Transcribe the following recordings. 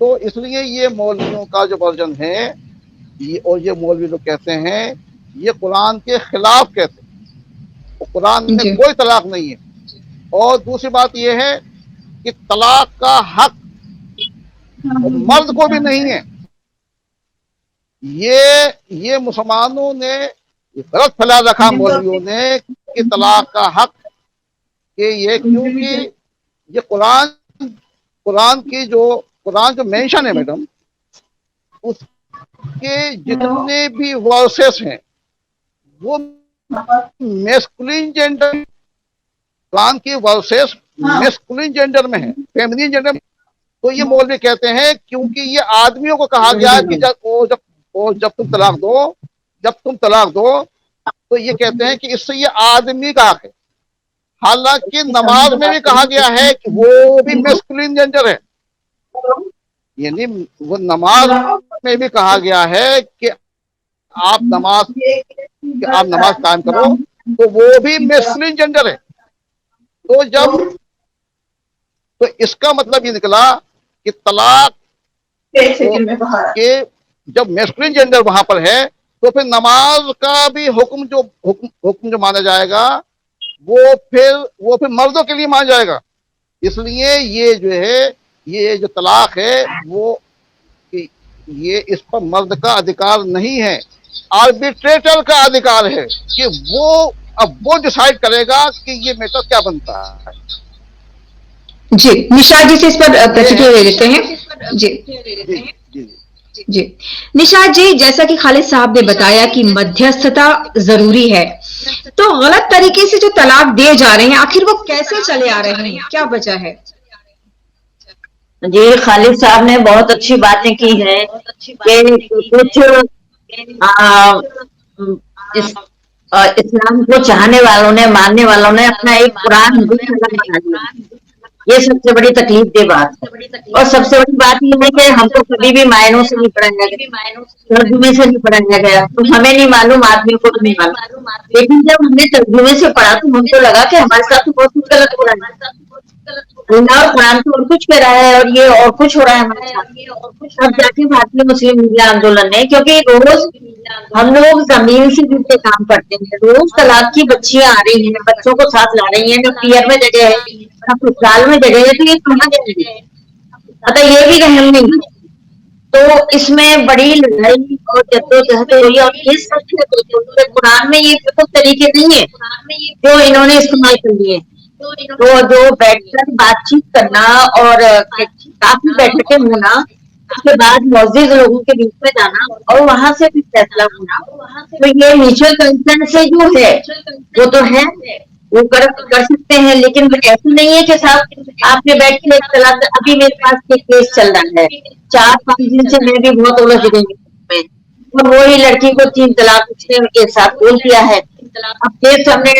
تو اس لیے یہ مولویوں کا جو ورژن ہے اور یہ مولوی لوگ کہتے ہیں یہ قرآن کے خلاف کہتے ہیں، قرآن میں کوئی طلاق نہیں ہے۔ اور دوسری بات یہ ہے کہ طلاق کا حق مرد کو بھی نہیں ہے۔ یہ مسلمانوں نے غلط پھیلا رکھا مولویوں نے کہ طلاق کا حق، کہ یہ کیونکہ یہ قرآن جو مینشن ہے میڈم، اس کے جتنے بھی ورسز ہیں وہ میسکولین جینڈر، قرآن کی ورسز میسکولین جینڈر میں ہیں، فیمینین جینڈر میں۔ تو یہ مولوی کہتے ہیں کیونکہ یہ آدمیوں کو کہا گیا ہے کہ جب تم طلاق دو تو یہ کہتے ہیں کہ اس سے یہ آدمی کا حق ہے، حالانکہ نماز میں بھی کہا گیا ہے کہ وہ بھی میسکولین جینڈر ہے، یعنی وہ نماز میں بھی کہا گیا ہے کہ آپ نماز قائم کرو، تو وہ بھی میسکولین جینڈر ہے۔ تو اس کا مطلب یہ نکلا کہ طلاق کہ جب میسکولین جینڈر وہاں پر ہے تو پھر نماز کا بھی حکم جو مانا جائے گا وہ پھر مردوں کے لیے مانا جائے گا۔ اس لیے یہ جو طلاق ہے وہ یہ اس پر مرد کا ادھیکار نہیں ہے، آربیٹریٹر کا ادھیکار ہے کہ وہ ڈیسائیڈ کرے گا کہ یہ میٹر کیا بنتا ہے۔ جی نشاد جی سے اس پر پرتکریا لے لیتے ہیں۔ جی نشاد جی، جیسا کہ خالد صاحب نے بتایا کہ مدھیستھتا ضروری ہے، تو غلط طریقے سے جو طلاق دیے جا رہے ہیں آخر وہ کیسے چلے آ رہے ہیں، کیا وجہ ہے؟ جی خالد صاحب نے بہت اچھی باتیں کی ہیں کہ کچھ اسلام کو چاہنے والوں نے، ماننے والوں نے اپنا ایک قرآن بنا دیا، یہ سب سے بڑی تکلیف دہ بات ہے۔ اور سب سے بڑی بات یہ ہے کہ ہم کو کبھی بھی معنوں سے نہیں پڑھایا گیا، ترجمے سے نہیں پڑھایا گیا، تو ہمیں نہیں معلوم، آدمیوں کو نہیں معلوم، لیکن جب ہم نے ترجمے سے پڑھا تو ہم کو لگا کہ ہمارے ساتھ تو بہت کچھ غلط ہو رہا ہے، اللہ اور قرآن تو اور کچھ کہہ رہا ہے اور یہ اور کچھ ہو رہا ہے ہمارے ساتھ۔ اب جا کے بھارتی مسلم میڈیا آندولن نے، کیونکہ روز ہم لوگ زمین سے جڑ کے کام کرتے ہیں، روز طلاق کی بچیاں آ رہی ہیں، بچوں کو ساتھ لا رہی ہیں، نہ پیئر میں جگہ ہے نہ سسرال میں جگہ ہے، تو یہ کہاں جائے گی؟ مطلب یہ بھی رحم نہیں ہے۔ تو اس میں بڑی لڑائی اور جدوجہد ہوئی، اور یہ سب ہے قرآن میں یہ بالکل طریقے نہیں ہے جو انہوں نے استعمال کر لیے۔ تو جو بیٹھ کر بات چیت کرنا اور کافی بیٹھکیں ہونا، اس کے بعد معزز لوگوں کے بیچ میں جانا اور وہاں سے بھی فیصلہ ہونا، تو یہ میوچل کنسنٹ سے جو ہے وہ تو ہے، وہ کر سکتے ہیں، لیکن ایسا نہیں ہے کہ صاحب آپ نے بیٹھ کے ایک طلاق، ابھی میرے پاس ایک کیس چل رہا ہے 4-5 دن سے، میں بھی بہت الجھ گئی ہوں، اور وہی لڑکی کو 3 طلاق اس نے ایک ساتھ بول دیا ہے۔ اب کیس ہم نے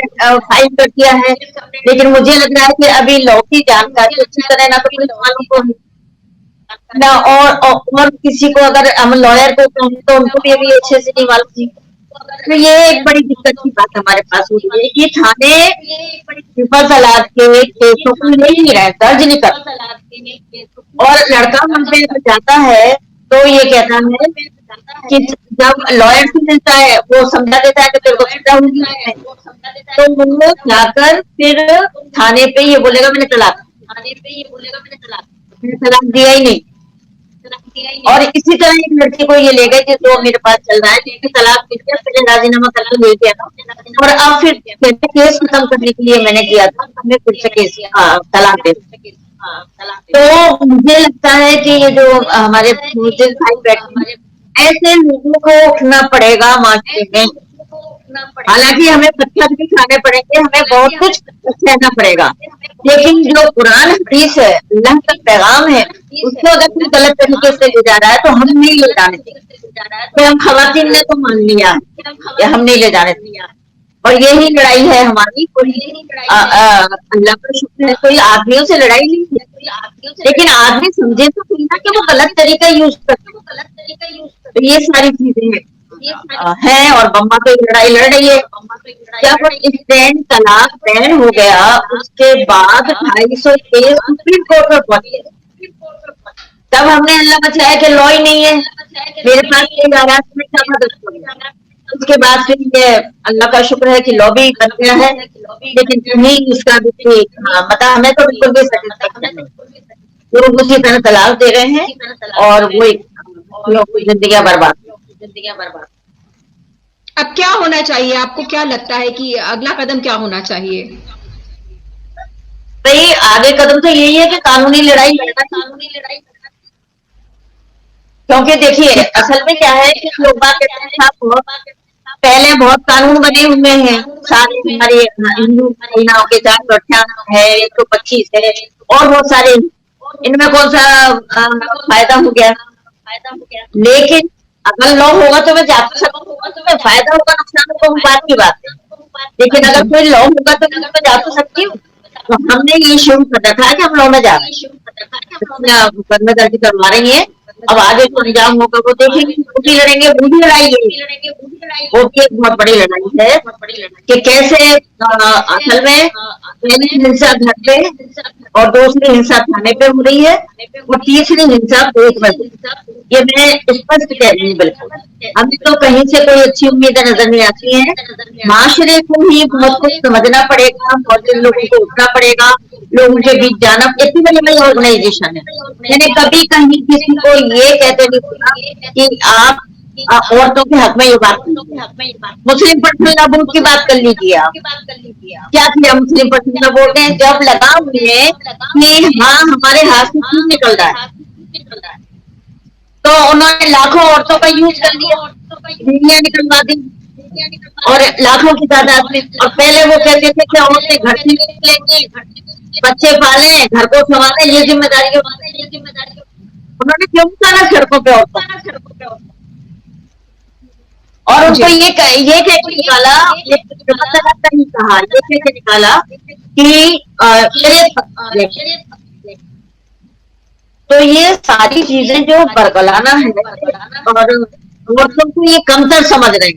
فائل کر دیا ہے، لیکن مجھے لگ رہا ہے کہ ابھی لاء کی جانکاری اچھی طرح نہ تو پولیس والوں کو نہ اور کسی کو، اگر ہم لائر کو کہیں تو ان کو بھی ابھی اچھے سے نہیں معلوم۔ تو یہ ایک بڑی دقت کی بات ہمارے پاس ہوئی ہے کہ تھانے صفر طلاق کے کیسوں کو لے نہیں رہے، درج نہیں کرتے، اور لڑکا وہاں پہ جاتا ہے تو یہ کہتا ہے کہ جب لائر سے ملتا ہے وہ سمجھا دیتا ہے کہ تیرے کو سزا ہوگی، تو وہ جا کر پھر تھانے پہ یہ بولے گا میں نے طلاق دیا ہی نہیں۔ اور اسی طرح ایک لڑکی کو یہ لے گئے کہ جو میرے پاس چل رہا ہے، جس کی طلاق دی تھی، پہلے راضی نامہ کر کے لے گیا تھا، اور اب پھر کیس ختم کرنے کے لیے میں نے کیا تھا، ہمیں پھر سے کیس طلاق دے۔ تو مجھے لگتا ہے کہ یہ جو ہمارے مسلم بھائی بیٹھے ہیں، ایسے لوگوں کو اٹھنا پڑے گا معاشرے میں، حالانکہ ہمیں پتھر بھی کھانے پڑیں گے، ہمیں بہت کچھ سہنا پڑے گا، لیکن جو قرآن حدیث ہے، اللہ کا پیغام ہے، اس کو اگر کوئی غلط طریقے سے لے جا رہا ہے تو ہم نہیں لے جانے دیں۔ ہم خواتین نے تو مان لیا کہ ہم نہیں لے جانے دیں، اور یہی لڑائی ہے ہماری۔ کوئی اللہ کا شکر ہے کوئی آدمیوں سے لڑائی نہیں ہے، لیکن آدمی سمجھے تو صحیح نا کہ وہ غلط طریقہ یوز کرتے، تو یہ ساری چیزیں ہیں، اور بمبا پہ لڑائی لڑ رہی ہے۔ جب اسٹینڈ طلاق بین ہو گیا، اس کے بعد 250 کیس سپریم کورٹ میں پہنچ گئے، تب ہم نے اللہ بچایا کہ لو ہی نہیں ہے میرے پاس نہیں آ رہا تو میں کیا مدد کروں. اس کے بعد پھر یہ اللہ کا شکر ہے کہ لو بھی بن گیا ہے, لیکن کہیں اس کا بھی مطلب ہمیں تو بالکل بھی سیٹسفیکشن نہیں. لوگ اسی طرح طلاق دے رہے ہیں اور وہ زندگیاں برباد. اب کیا ہونا چاہیے؟ آپ کو کیا لگتا ہے کہ اگلا قدم کیا ہونا چاہیے؟ بھائی آگے قدم تو یہی ہے کہ قانونی لڑائی لڑنا چاہیے. کیونکہ دیکھیے اصل میں کیا ہے کہ لوگ بات کہتے ہیں صاحب پہلے بہت قانون بنے ہوئے ہیں سارے ہمارے ہندو مہینوں کے 458 ہے 125 ہے اور بہت سارے, ان میں کون سا فائدہ ہو گیا. لیکن اگر لو ہوگا تو میں جا تو سکتی ہوں, فائدہ ہوگا نقصان ہوگا وہ بات کی بات ہے. لیکن اگر کوئی لو ہوگا تو میں جا تو سکتی ہوں. تو ہم نے یہ شروع کر رکھا ہے کہ ہم لو میں جا رہے ہیں, مقدمے درج کروا رہی ہیں. اب آگے جو انجام ہوگا وہ دیکھیں گے, چھوٹی لڑیں گے بوڑھی لڑائی ہے, وہ بھی ایک بہت بڑی لڑائی ہے کہ کیسے اصل میں پہلی ہنسا گھر پہ اور دوسری ہنسا تھانے پہ ہو رہی ہے اور تیسری ہنسا کوٹ میں ہو رہی ہے. یہ میں اسپشٹ کہہ رہی ہوں. بالکل ہمیں تو کہیں سے کوئی اچھی امیدیں نظر نہیں آتی ہیں. معاشرے کو ہی بہت کچھ سمجھنا پڑے گا, بہت سے لوگوں کو اٹھنا پڑے گا, لوگوں کے بیچ جانا. اتنی بڑی بڑی آرگنائزیشن ہے, میں نے کبھی کہیں کسی کو یہ کہتے نہیں سنا کہ آپ عورتوں کے حق میں یہ بات کیجیے. مسلم پرسنل لا بورڈ کی بات کر لیجیے. آپ کیا کیا مسلم پرسنل لا بورڈ نے جب لگا انہیں کہ ہاں ہمارے ہاتھ سے کیوں نکل رہا ہے تو انہوں نے لاکھوں عورتوں کا یوز کر لیا, بیویاں نکلوا دی اور لاکھوں کی تعداد میں. اور پہلے وہ کہتے تھے کہ عورتیں گھر سے نہیں نکلیں گی, بچے پالیں, گھر کو سنبھالیں, یہ ذمہ داریوں. انہوں نے کیوں اتارا سڑکوں پہ عورتوں اور ان کو یہ کہہ کے نکالا, یہ کہا یہ کہہ کے نکالا کہ تو یہ ساری چیزیں جو برگلانا ہے اور عورتوں کو یہ کمتر سمجھ رہے ہیں.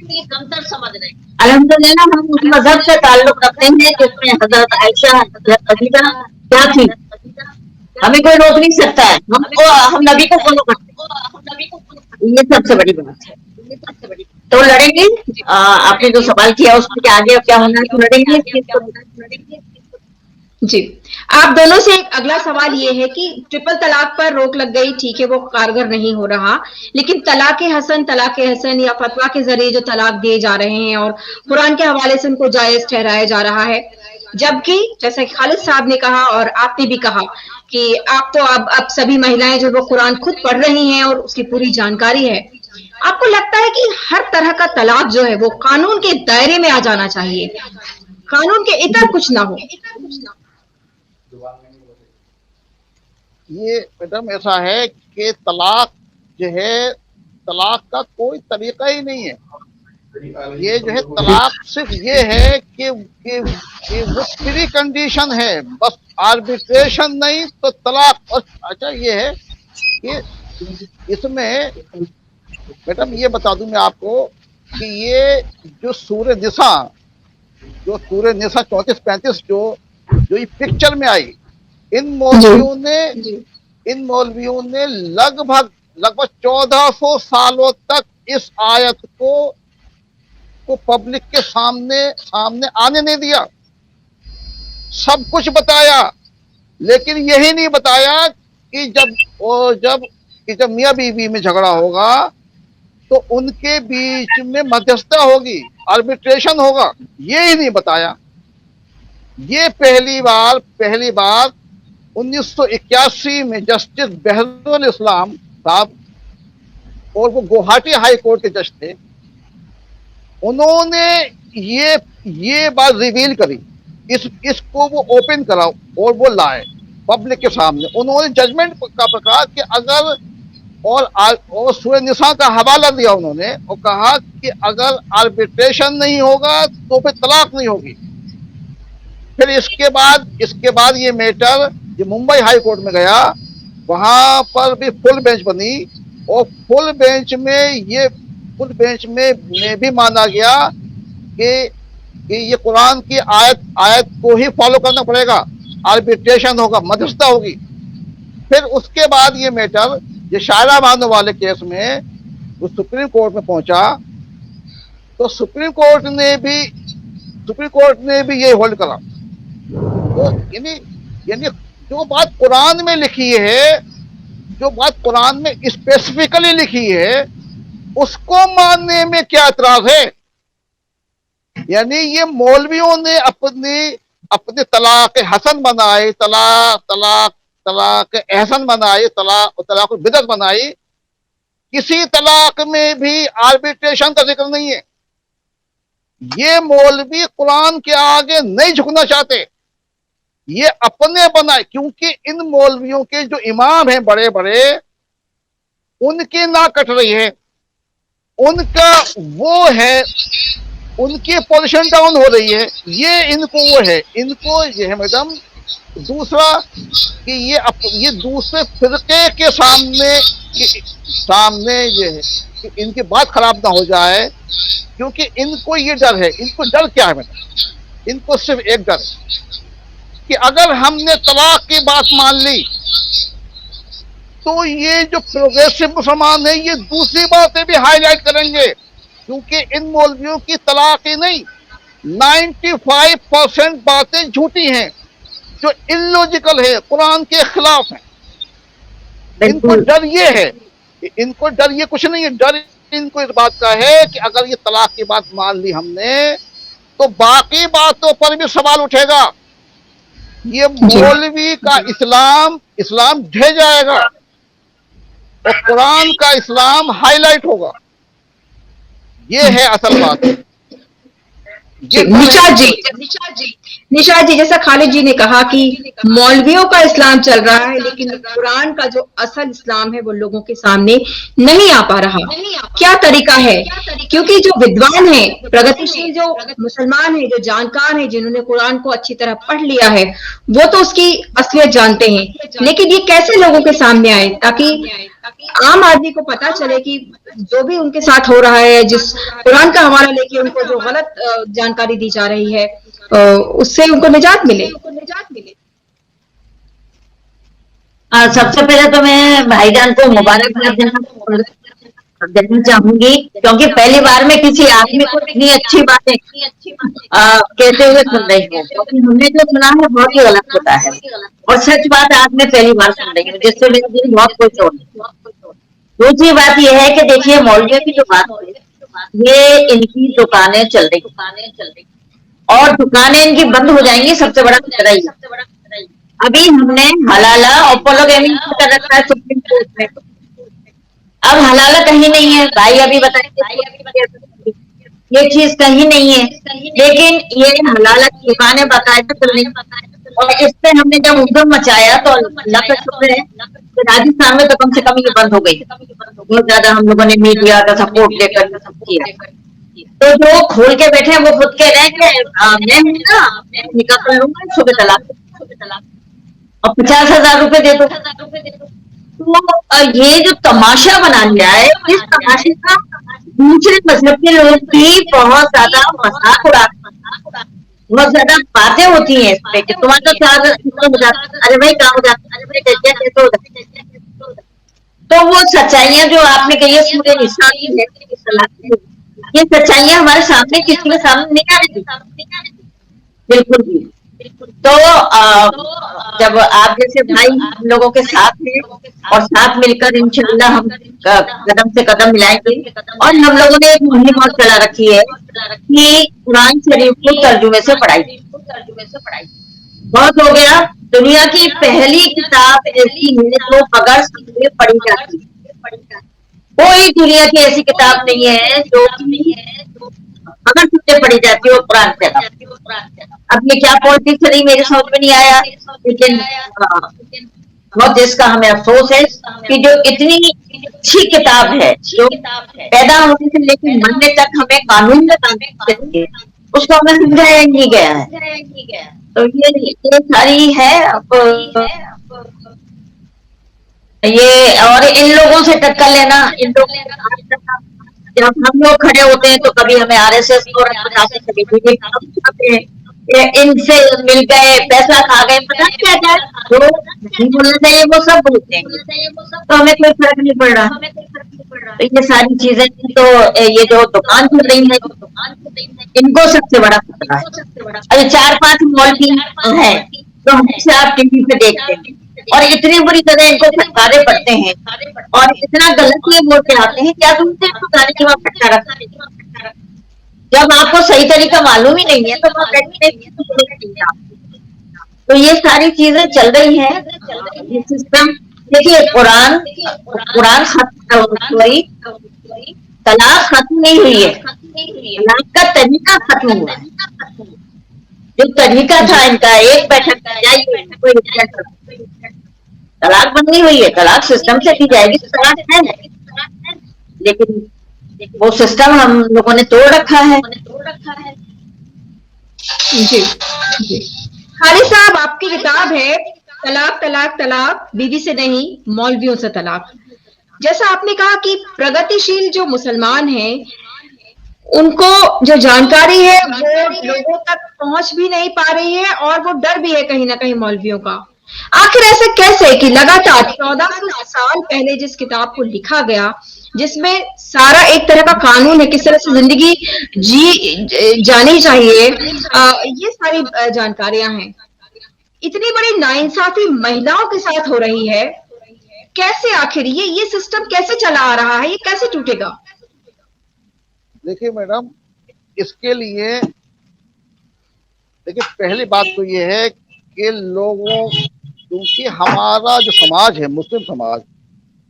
الحمدللہ ہم اس مذہب سے تعلق رکھتے ہیں جس میں حضرت عائشہ حضرت خدیجہ کیا تھی, ہمیں کوئی روک نہیں سکتا ہے. ہم نبی کو فالو کرتے ہیں, یہ سب سے بڑی بات ہے. تو لڑیں گے. آپ نے جو سوال کیا اس میں آگے کیا ہونا ہے تو لڑیں گے. جی, آپ دونوں سے ایک اگلا سوال یہ ہے کہ ٹرپل طلاق پر روک لگ گئی, ٹھیک ہے وہ کارگر نہیں ہو رہا, لیکن طلاق حسن یا فتویٰ کے ذریعے جو طلاق دیے جا رہے ہیں اور قرآن کے حوالے سے ان کو جائز ٹھہرایا جا رہا ہے, جبکہ جیسا کہ خالد صاحب نے کہا اور آپ نے بھی کہا کہ آپ تو اب سبھی مہیلائیں جو وہ قرآن خود پڑھ رہی ہیں اور اس کی پوری جانکاری ہے. آپ کو لگتا ہے کہ ہر طرح کا طلاق جو ہے وہ قانون کے دائرے میں آ جانا چاہیے, قانون کے اتر کچھ نہ ہو؟ یہ میڈم ایسا ہے کہ طلاق جو ہے, طلاق کا کوئی طریقہ ہی نہیں ہے. یہ جو ہے طلاق صرف یہ ہے کہ وہ فری کنڈیشن ہے, بس آربیٹریشن نہیں تو طلاق. اچھا یہ ہے کہ اس میں میڈم یہ بتا دوں میں آپ کو کہ یہ جو سورہ نساء 34-35 جو یہ پکچر میں آئی, ان مولویوں نے لگ بھگ 1400 سالوں تک اس آیت کو پبلک کے سامنے آنے نہیں دیا. سب کچھ بتایا, لیکن یہی نہیں بتایا کہ جب میاں بیوی میں جھگڑا ہوگا تو ان کے بیچ میں مدھیستہ ہوگی, آربیٹریشن ہوگا. یہی نہیں بتایا. یہ پہلی بار 1981 میں جسٹس بہرول اسلام صاحب, اور وہ گوہاٹی ہائی کورٹ کے جج تھے, انہوں نے یہ بات ریویل کری, اس کو وہ اوپن کرا اور وہ لائے پبلک کے سامنے. انہوں نے ججمنٹ کا کہا کہ اگر اور سورہ نساء کا حوالہ دیا انہوں نے اور کہا کہ اگر آربیٹریشن نہیں ہوگا تو پھر طلاق نہیں ہوگی. پھر اس کے بعد یہ میٹر جو ممبئی ہائی کورٹ میں گیا, وہاں پر بھی فل بینچ بنی اور فل بینچ میں بھی مانا گیا کہ یہ قرآن کی آیت کو ہی فالو کرنا پڑے گا, آربیٹریشن ہوگا, مدھیستہ ہوگی. پھر اس کے بعد یہ میٹر یہ شائلہ بانو والے کیس میں وہ سپریم کورٹ میں پہنچا تو سپریم کورٹ نے بھی یہ ہولڈ کرا. تو یعنی جو بات قرآن میں لکھی ہے، جو بات قرآن میں اسپیسیفکلی لکھی ہے، اس کو ماننے میں کیا اعتراض ہے؟ یعنی یہ مولویوں نے اپنے طلاق حسن بنائے، طلاق احسن بنائی، طلاق بدعت بنائی. کسی طلاق میں بھی آربیٹریشن کا ذکر نہیں ہے. یہ مولوی قرآن کے آگے نہیں جھکنا چاہتے، یہ اپنے بنائے. کیونکہ ان مولویوں کے جو امام ہیں بڑے بڑے، ان کی ناک کٹ رہی ہے، ان کا وہ ہے، ان کی پوزیشن ڈاؤن ہو رہی ہے. یہ ان کو وہ ہے، ان کو یہ ہے میڈم. دوسرا کہ یہ دوسرے فرقے کے سامنے یہ ہے کہ ان کی بات خراب نہ ہو جائے. کیونکہ ان کو یہ ڈر ہے. ان کو ڈر کیا ہے میڈم؟ ان کو صرف ایک ڈر ہے کہ اگر ہم نے طلاق کی بات مان لی تو یہ جو پروگریسو مسلمان ہیں یہ دوسری باتیں بھی ہائی لائٹ کریں گے. کیونکہ ان مولویوں کی طلاق ہی نہیں، 95% باتیں جھوٹی ہیں جو انلوجیکل ہے، قرآن کے خلاف ہیں. ان کو ڈر یہ ہے، ان کو ڈر یہ کچھ نہیں ہے. ڈر ان کو اس بات کا ہے کہ اگر یہ طلاق کی بات مان لی ہم نے تو باقی باتوں پر بھی سوال اٹھے گا. یہ مولوی کا اسلام ڈھہ جائے گا اور قرآن کا اسلام ہائی لائٹ ہوگا. یہ ہے اصل بات. نشاد جی جیسا خالد جی نے کہا کہ مولویوں کا اسلام چل رہا ہے لیکن قرآن کا جو اصل اسلام ہے وہ لوگوں کے سامنے نہیں آ پا رہا. کیا طریقہ ہے؟ کیونکہ جو ودوان ہیں، پرگتیشیل جو مسلمان ہیں، جو جانکار ہیں، جنہوں نے قرآن کو اچھی طرح پڑھ لیا ہے، وہ تو اس کی اصلیت جانتے ہیں. لیکن یہ کیسے لوگوں کے سامنے آئے تاکہ عام آدمی کو پتا چلے کہ جو بھی ان کے ساتھ ہو رہا ہے، جس قرآن کا حوالہ لے کے ان کو جو غلط جانکاری دی جا رہی ہے، اس سے ان کو نجات ملے. سب سے پہلے تو میں بھائی جان کو مبارکباد دینا چاہوں گی، کیونکہ پہلی بار میں کسی آدمی کو اتنی اچھی باتیں کہتے ہوئے سن رہی ہوں. کیونکہ ہم نے جو سنا ہے بہت ہی غلط ہوتا ہے، اور سچ بات آج میں پہلی بار سن رہی ہوں، جس سے میرے دل بہت خوش ہو. دوسری بات یہ ہے کہ دیکھیے مولویوں کی جو بات ہے، یہ ان کی دکانیں چل رہی اور دکانیں ان کی بند ہو جائیں گی. سب سے بڑا خطرہ ہی ابھی ہم نے حلالہ اور پولوگیمی کر رکھا ہے سپریم کورٹ میں. اب حلالہ کہیں نہیں ہے بھائی، ابھی بتائیں یہ چیز کہیں نہیں ہے، لیکن یہ حلالہ کی دکانیں باقاعدہ چل رہی. اور اس پہ ہم نے جب ادھم مچایا تو اللہ کا شکر ہے کہ راجستھان میں تو کم سے کم یہ بند ہو گئی. بہت زیادہ ہم لوگوں نے میڈیا کا سپورٹ لے کر کیا. تو جو کھول کے بیٹھے ہیں وہ خود کہہ رہے ہیں کہ میں نکاح کر لوں گا صبح طلاق اور 50,000 روپے دے دو. تو یہ جو تماشا بنا لیا ہے، اس تماشے کا دوسرے مذہب کے لوگ بھی بہت زیادہ مذاق اڑاتے، بہت زیادہ باتیں ہوتی ہیں اس پہ کہ تمہارا کیا ہو جاتا، ارے بھائی کہاں ہو جاتا، کیسے ہو جاتا. تو وہ سچائیاں جو آپ نے کہی ہے سورہ نساء کی ہے، یہ سچائیاں ہمارے سامنے کسی کے سامنے نہیں آ رہی بالکل بھی. تو جب آپ جیسے بھائی ہم لوگوں کے ساتھ ہیں اور ساتھ مل کر انشاءاللہ ہم قدم سے قدم ملائیں گے. اور ہم لوگوں نے ایک مہم اور چلا رکھی ہے کہ قرآن شریف کو ترجمے سے پڑھائی. بہت ہو گیا، دنیا کی پہلی کتاب ایسی ہے جو بغیر سمجھے پڑھی جاتی ہے. کوئی دنیا کی ایسی کتاب نہیں ہے جو اگر سمجھے پڑھی جاتی ہے وہ قرآن سے. اب یہ کیا پالیٹکس رہی میرے سمجھ میں نہیں آیا، لیکن بہت جس کا ہمیں افسوس ہے کہ جو اتنی اچھی کتاب ہے جو پیدا ہونے سے لے کے مرنے تک ہمیں قانون میں چاہیے، اس کو ہمیں سمجھایا ہی نہیں گیا ہے. تو یہ ساری ہے. اب یہ اور ان لوگوں سے ٹکر لینا، ان لوگوں جب ہم لوگ کھڑے ہوتے ہیں تو کبھی ہمیں آر ایس ایس کبھی ان سے مل گئے، پیسہ کھا گئے، پتہ کیا جائے جو نہیں بولنا چاہیے وہ سب بولتے ہیں، تو ہمیں کوئی فرق نہیں پڑ رہا. تو یہ ساری چیزیں تو یہ جو دکان کھل رہی ہے ان کو سب سے بڑا خطرہ ہے. ابھی 4-5 مولوی ہیں جو ہمیشہ آپ ٹی وی پہ دیکھتے ہیں اور اتنی بری طرح ان کو پھٹکارے پڑتے ہیں اور اتنا غلط یہ بولتے آتے ہیں. کیا تم سے گانے کے وہاں پھٹکا رکھا ہے؟ جب آپ کو صحیح طریقہ معلوم ہی نہیں ہے تو وہاں بیٹھنے. تو یہ ساری چیزیں چل رہی ہیں. یہ سسٹم دیکھیے، قرآن ختم ہوئی، طلاق ختم نہیں ہوئی ہے، طلاق کا طریقہ ختم ہوا ہے. جو طریقہ تھا ان کا ایک بیٹھک جائے طلاق بند نہیں ہوئی ہے. طلاق سسٹم سے کی جائے گی تو طلاق ہے، لیکن وہ سسٹم ہم لوگوں نے توڑ رکھا ہے. جی جی خالد صاحب، آپ کی کتاب ہے طلاق طلاق طلاق، بیوی سے نہیں مولویوں سے طلاق. جیسا آپ نے کہا کہ پرگتی شیل جو مسلمان ہیں ان کو جو جانکاری ہے وہ لوگوں تک پہنچ بھی نہیں پا رہی ہے اور وہ ڈر بھی ہے کہیں نہ کہیں مولویوں کا. آخر ایسے کیسے کہ لگاتار 1400 سال پہلے جس کتاب کو لکھا گیا، جس میں سارا ایک طرح کا قانون ہے کس طرح سے زندگی جانی چاہیے، یہ ساری جانکاریاں ہیں، اتنی بڑی ناانصافی مہیلاؤں کے ساتھ ہو رہی ہے. کیسے آخر یہ سسٹم کیسے چلا آ رہا ہے، یہ کیسے ٹوٹے گا؟ دیکھیے میڈم، اس کے لیے دیکھیے پہلی بات تو یہ ہے کہ لوگوں، کیونکہ ہمارا جو سماج ہے مسلم سماج،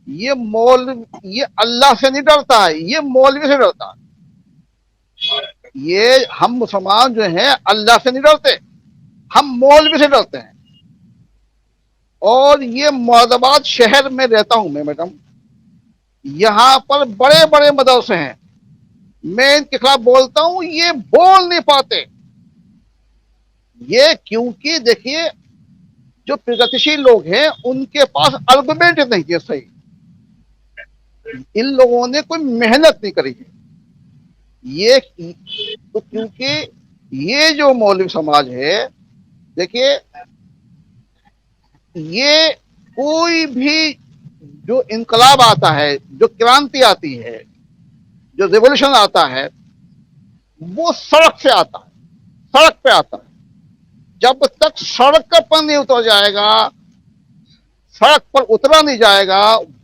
یہ اللہ سے نہیں ڈرتا ہے، یہ مولوی سے ڈرتا ہے. یہ ہم مسلمان جو ہیں اللہ سے نہیں ڈرتے، ہم مولوی سے ڈرتے ہیں. اور یہ معذبات شہر میں رہتا ہوں میں میڈم، یہاں پر بڑے بڑے مدرسے ہیں، میں ان کے خلاف بولتا ہوں، یہ بول نہیں پاتے. یہ کیونکہ دیکھیے جو پرگتشیل لوگ ہیں ان کے پاس آرگومنٹ نہیں ہے صحیح، ان لوگوں نے کوئی محنت نہیں کری ہے. یہ تو کیونکہ یہ جو مولوی سماج ہے، دیکھیے یہ کوئی بھی جو انقلاب آتا ہے، جو کرانتی آتی ہے، جو ریولیوشن آتا ہے، وہ سڑک سے آتا ہے، سڑک پہ آتا ہے. جب تک سڑک پر نہیں اتر جائے گا، سڑک پر اترا نہیں جائے گا،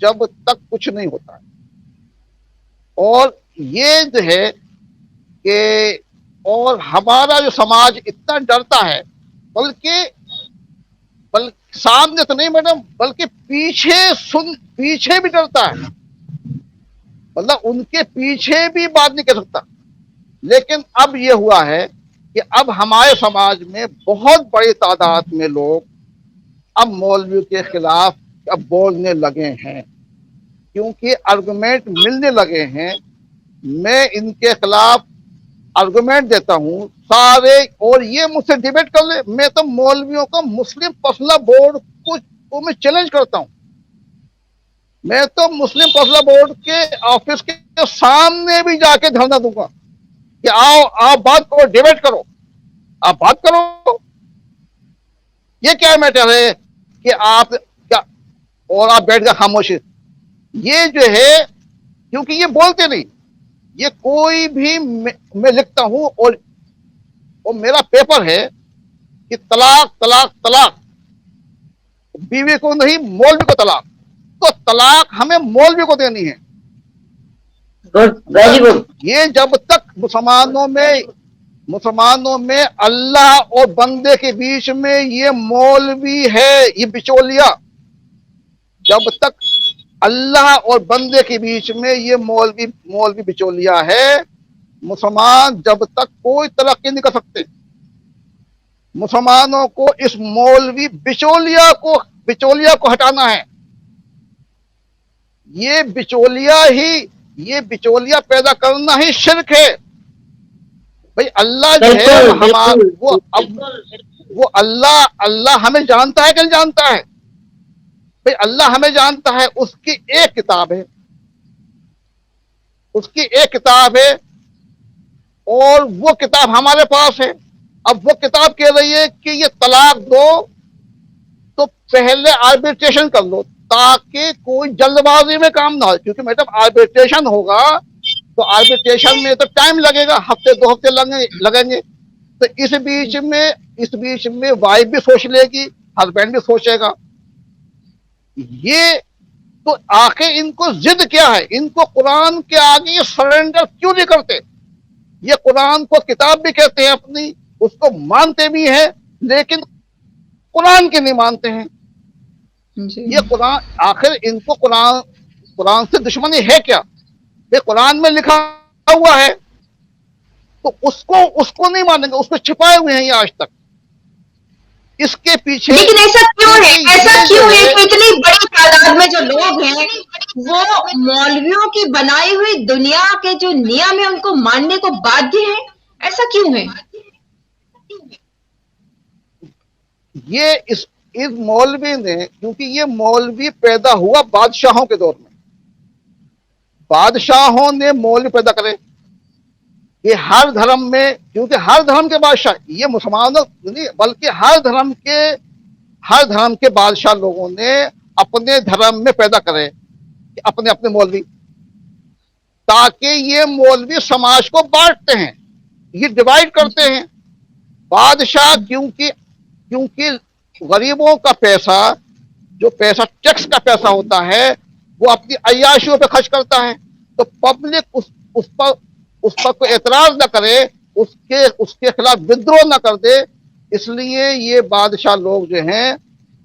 جب تک کچھ نہیں ہوتا ہے. اور یہ جو ہے کہ اور ہمارا جو سماج اتنا ڈرتا ہے، بلکہ سامنے تو نہیں میڈم، بلکہ پیچھے بھی ڈرتا ہے. مطلب ان کے پیچھے بھی بات نہیں کر سکتا. لیکن اب یہ ہوا ہے کہ اب ہمارے سماج میں بہت بڑی تعداد میں لوگ اب مولوی کے خلاف اب بولنے لگے ہیں، کیونکہ آرگومنٹ ملنے لگے ہیں. میں ان کے خلاف آرگومنٹ دیتا ہوں سارے، اور یہ مجھ سے ڈیبیٹ کر لے. میں تو مولویوں کا مسلم پرسنل بورڈ کو میں چیلنج کرتا ہوں. میں تو مسلم پرسنل بورڈ کے آفس کے سامنے بھی جا کے دھرنا دوں گا کہ آؤ آپ بات کرو، ڈیبیٹ کرو، آپ بات کرو. یہ کیا میٹر ہے کہ آپ کیا اور آپ بیٹھ کر خاموشی. یہ جو ہے کیونکہ یہ بولتے نہیں، یہ کوئی بھی میں لکھتا ہوں اور میرا پیپر ہے کہ طلاق طلاق طلاق، بیوی کو نہیں مولوی کو طلاق. تو طلاق ہمیں مولوی کو دینی ہے. یہ جب تک مسلمانوں میں اللہ اور بندے کے بیچ میں یہ مولوی ہے، یہ بچولیا، جب تک اللہ اور بندے کے بیچ میں یہ مولوی بچولیا ہے، مسلمان جب تک کوئی ترقی نہیں کر سکتے. مسلمانوں کو اس مولوی بچولیا کو ہٹانا ہے. یہ بچولیا پیدا کرنا ہی شرک ہے. بھائی اللہ جو ہے وہ اللہ ہمیں جانتا ہے کہ نہیں جانتا ہے؟ بھائی اللہ ہمیں جانتا ہے. اس کی ایک کتاب ہے اور وہ کتاب ہمارے پاس ہے. اب وہ کتاب کہہ رہی ہے کہ یہ طلاق دو تو پہلے آربیٹریشن کر لو تاکہ کوئی جلد بازی میں کام نہ ہو، کیونکہ میڈم آربیٹریشن ہوگا تو آربیٹریشن میں تو ٹائم لگے گا، ہفتے 2 ہفتے لگیں گے، تو اس بیچ میں وائف بھی سوچ لے گی، ہسبینڈ بھی سوچے گا. یہ تو آخر ان کو ضد کیا ہے؟ ان کو قرآن کے آگے یہ سرنڈر کیوں نہیں کرتے؟ یہ قرآن کو کتاب بھی کہتے ہیں اپنی، اس کو مانتے بھی ہیں، لیکن قرآن کے نہیں مانتے ہیں. یہ قرآن آخر ان کو قرآن سے دشمنی ہے کیا؟ یہ قرآن میں لکھا ہوا ہے تو اس کو نہیں مانیں گے، اس کو چھپائے ہوئے ہیں یہ آج تک. اس کے پیچھے لیکن ایسا کیوں ہے کہ اتنی بڑی تعداد میں جو لوگ ہیں وہ مولویوں کی بنائی ہوئی دنیا کے جو نیم ہے ان کو ماننے کو بادھیہ ہیں؟ ایسا کیوں ہے؟ یہ اس مولوی نے، کیونکہ یہ مولوی پیدا ہوا بادشاہوں کے دور میں، بادشاہوں نے مولوی پیدا کرے. یہ ہر دھرم میں، کیونکہ ہر دھرم کے بادشاہ، یہ مسلمانوں نہیں بلکہ ہر دھرم کے بادشاہ لوگوں نے اپنے دھرم میں پیدا کرے اپنے مولوی، تاکہ یہ مولوی سماج کو بانٹتے ہیں، یہ ڈیوائیڈ کرتے ہیں. بادشاہ کیونکہ غریبوں کا پیسہ، جو پیسہ ٹیکس کا پیسہ ہوتا ہے، وہ اپنی عیاشیوں پہ خرچ کرتا ہے، تو پبلک اس پر کوئی اعتراض نہ کرے، اس کے خلاف ودروہ نہ کر دے. اس لیے یہ بادشاہ لوگ جو ہیں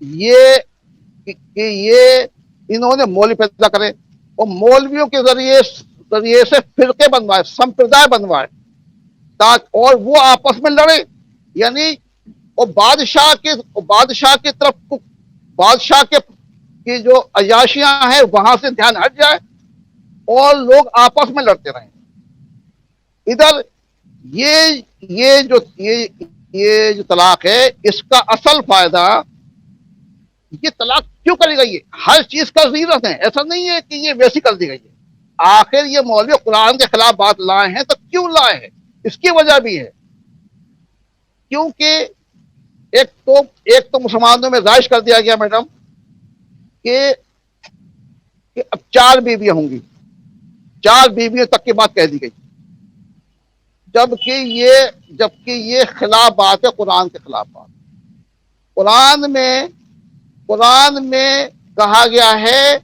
یہ انہوں نے مولوی پیدا کرے اور مولویوں کے ذریعے سے فرقے بنوائے، سمپردائے بنوائے، اور وہ آپس میں لڑے. یعنی اور بادشاہ کی طرف بادشاہ کی جو عیاشیاں ہیں وہاں سے دھیان ہٹ جائے اور لوگ آپس میں لڑتے رہیں. ادھر یہ جو طلاق ہے، اس کا اصل فائدہ، یہ طلاق کیوں کری گئی ہے؟ ہر چیز کا ریزن ہے، ایسا نہیں ہے کہ یہ ویسی کر دی گئی ہے. آخر یہ مولوی قرآن کے خلاف بات لائے ہیں تو کیوں لائے ہیں؟ اس کی وجہ بھی ہے، کیونکہ ایک تو مسلمانوں میں رائج کر دیا گیا میڈم کہ اب 4 بیویاں ہوں گی، 4 بیویوں تک کی بات کہہ دی گئی، جبکہ یہ خلاف بات ہے، قرآن کے خلاف بات. قرآن میں کہا گیا ہے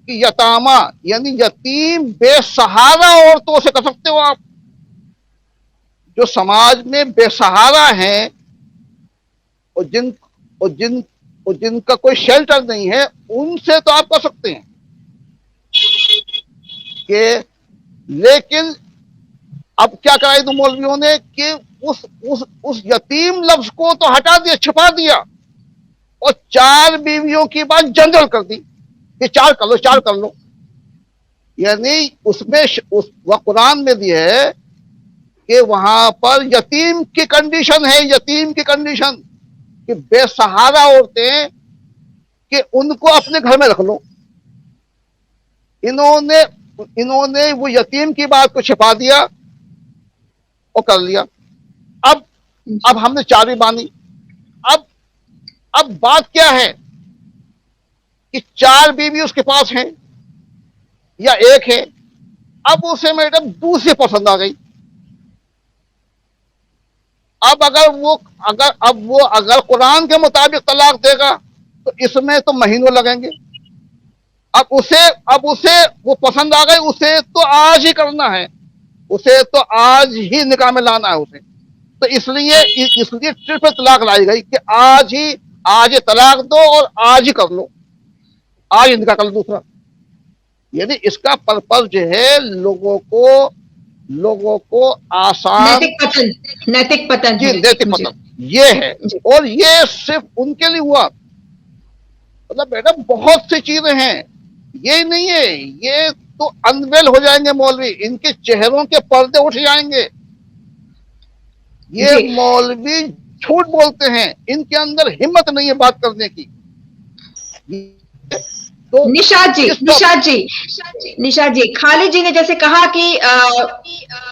کہ یتامہ یعنی یتیم بے سہارا عورتوں سے کر سکتے ہو آپ. جو سماج میں بے سہارا ہیں اور جن کا کوئی شیلٹر نہیں ہے، ان سے تو آپ کر سکتے ہیں. لیکن اب کیا کرائی تو مولویوں نے کہ اس یتیم لفظ کو تو ہٹا دیا، چھپا دیا، اور 4 بیویوں کی بات جنرل کر دی کہ 4 کر لو. یعنی اس میں وہ قرآن میں دی ہے کہ وہاں پر یتیم کی کنڈیشن کہ بے سہارا عورتیں کہ ان کو اپنے گھر میں رکھ لو. انہوں نے وہ یتیم کی بات کو چھپا دیا اور کر لیا. اب ہم نے 4 بھی باندھی. اب بات کیا ہے کہ 4 بیوی اس کے پاس ہیں یا ایک ہے. اب اسے میڈم دوسری پسند آ گئی. اب اگر قرآن کے مطابق طلاق دے گا تو اس میں تو مہینوں لگیں گے. اب اسے وہ پسند آ گئی، اسے تو آج ہی کرنا ہے، اسے تو آج ہی نکاح میں لانا ہے اسے. تو اس لیے ٹرپل طلاق لائی گئی کہ آج طلاق دو اور آج ہی کر لو، آج ہی نکاح کر لو دوسرا. یعنی اس کا پرپز جو ہے لوگوں کو آسان نیتک پتن یہ ہے. اور یہ صرف ان کے لیے ہوا، مطلب میڈم بہت سی چیزیں ہیں، یہ نہیں ہے. یہ تو انویل ہو جائیں گے مولوی، ان کے چہروں کے پردے اٹھ جائیں گے. یہ مولوی جھوٹ بولتے ہیں، ان کے اندر ہمت نہیں ہے بات کرنے کی. نشاد جی خالد جی نے جیسے کہا کہ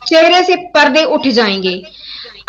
چہرے سے پردے اٹھ جائیں گے.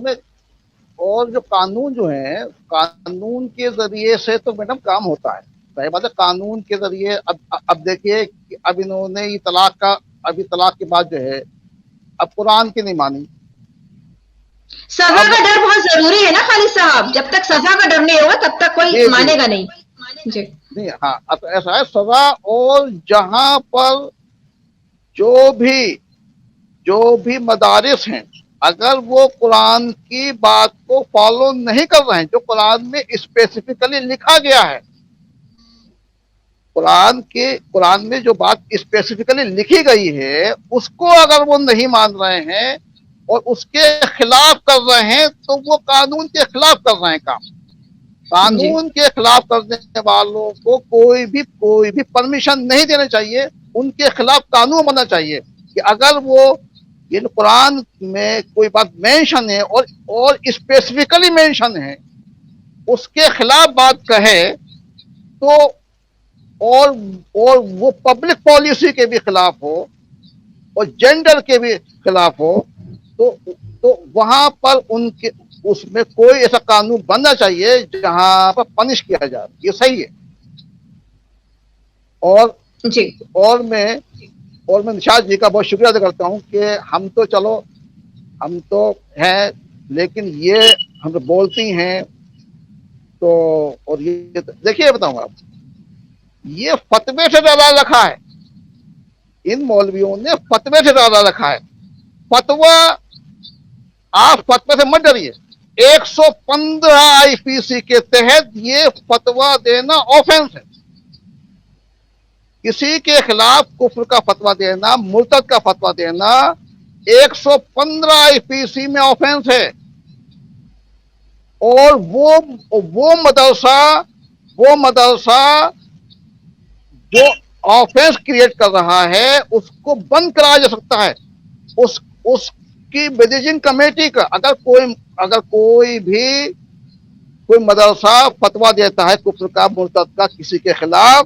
میں اور جو قانون جو ہیں، قانون کے ذریعے سے تو میڈم کام ہوتا ہے، صحیح بات ہے، قانون کے ذریعے اب دیکھیے کہ اب انہوں نے یہ طلاق کی بات جو ہے اب قرآن کی نہیں مانی. سزا کا ڈر بہت ضروری ہے نا خالد صاحب، جب تک سزا کا ڈر نہیں ہوگا تب تک کوئی مانے گا نہیں. جی نہیں، ہاں ایسا ہے سزا، اور جہاں پر جو بھی مدارس ہیں اگر وہ قرآن کی بات کو فالو نہیں کر رہے ہیں، جو قرآن میں اسپیسیفکلی لکھا گیا ہے، قرآن میں جو بات اسپیسیفکلی لکھی گئی ہے اس کو اگر وہ نہیں مان رہے ہیں اور اس کے خلاف کر رہے ہیں تو وہ قانون کے خلاف کر رہے ہیں کام. قانون کے خلاف کرنے والوں کو کوئی بھی پرمیشن نہیں دینا چاہیے. ان کے خلاف قانون بننا چاہیے کہ اگر وہ قرآن میں کوئی بات مینشن ہے اور اسپیسیفکلی مینشن ہے، اس کے خلاف بات کہے تو اور وہ پبلک پالیسی کے بھی خلاف ہو اور جینڈر کے بھی خلاف ہو تو وہاں پر اس میں کوئی ایسا قانون بننا چاہیے جہاں پر پنش کیا جائے. یہ صحیح ہے. اور میں نشاد جی کا بہت شکریہ ادا کرتا ہوں کہ ہم تو ہیں لیکن یہ ہم تو بولتی ہیں تو. اور یہ دیکھیے بتاؤں آپ، یہ فتوے سے ڈالا رکھا ہے، ان مولویوں نے فتوے سے ڈالا رکھا ہے. فتوا، آپ فتوے سے مت ڈریے، 115 IPC کے تحت یہ فتوا دینا آفینس ہے. کسی کے خلاف کفر کا فتوا دینا، مرتد کا فتوا دینا 115 IPC میں آفینس ہے. اور وہ مدرسہ جو آفینس کریٹ کر رہا ہے اس کو بند کرایا جا سکتا ہے. اس کی مینیجنگ کمیٹی کا اگر کوئی مدرسہ فتوا دیتا ہے کفر کا، مرتد کا کسی کے خلاف،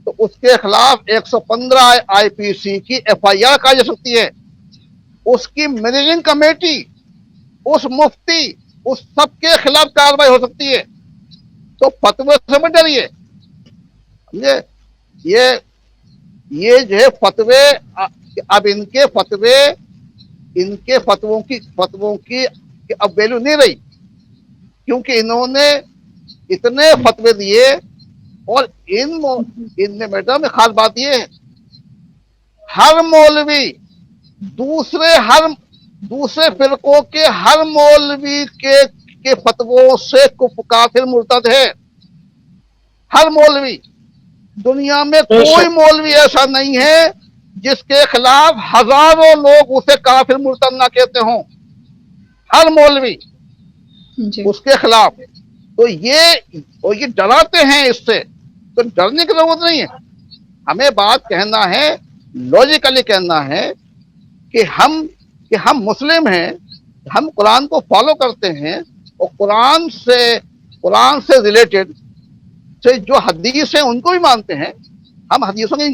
تو اس کے خلاف 115 IPC کی FIR کرائی جا سکتی ہے. اس کی مینیجنگ کمیٹی، اس مفتی، اس سب کے خلاف کارروائی ہو سکتی ہے. تو فتوے سمجھ ڈریے. یہ جو ہے فتوے، اب ان کے فتووں کی اب ویلیو نہیں رہی، کیونکہ انہوں نے اتنے فتوے دیے. اور ان میں میڈم خاص بات یہ ہے، ہر مولوی دوسرے فرقوں کے ہر مولوی کے فتووں سے کافر مرتد ہے. ہر مولوی، دنیا میں کوئی مولوی ایسا نہیں ہے جس کے خلاف ہزاروں لوگ اسے کافر مرتد نہ کہتے ہوں. ہر مولوی اس کے خلاف. تو یہ ڈراتے ہیں، اس سے تو ڈرنے کی ضرورت نہیں ہے. ہمیں بات کہنا ہے، لاجیکلی کہنا ہے کہ ہم مسلم ہیں، ہم قرآن کو فالو کرتے ہیں، اور قرآن سے ریلیٹڈ سے جو حدیث ہیں ان کو بھی مانتے ہیں. ہم حدیثوں کی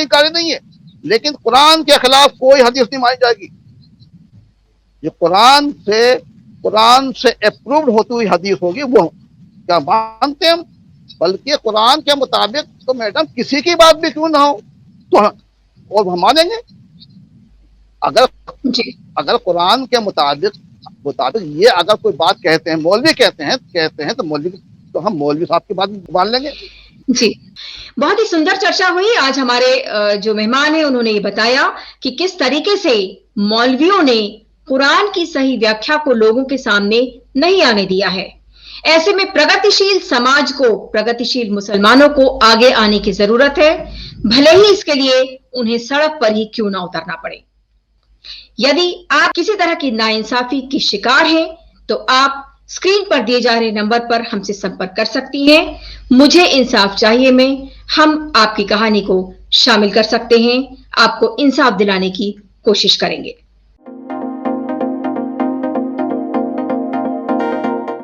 انکار نہیں ہے، لیکن قرآن کے خلاف کوئی حدیث نہیں مانی جائے گی. یہ قرآن سے اپرووڈ ہوتی ہوئی حدیث ہوگی، وہ کیا مانتے ہیں ہم. بلکہ قرآن کے مطابق تو میڈم کسی کی بات بھی کیوں نہ ہو تو اور ہم مانیں گے. اگر قرآن کے مطابق یہ اگر کوئی بات کہتے ہیں، مولوی کہتے ہیں تو ہم مولوی صاحب کی بات مان لیں گے. جی، بہت ہی سندر چرچا ہوئی. آج ہمارے جو مہمان ہیں انہوں نے یہ بتایا کہ کس طریقے سے مولویوں نے قرآن کی صحیح ویاکھیا کو لوگوں کے سامنے نہیں آنے دیا ہے. ایسے میں پرگتیشیل سماج کو، پرگتیشیل مسلمانوں کو آگے آنے کی ضرورت ہے، بھلے ہی اس کے لیے انہیں سڑک پر ہی کیوں نہ اترنا پڑے. یدی آپ کسی طرح کی ناانصافی کی شکار ہیں تو آپ اسکرین پر دیے جا رہے نمبر پر ہم سے سمپرک کر سکتی ہیں. مجھے انصاف چاہیے میں ہم آپ کی کہانی کو شامل کر سکتے ہیں، آپ کو انصاف دلانے کی کوشش کریں گے.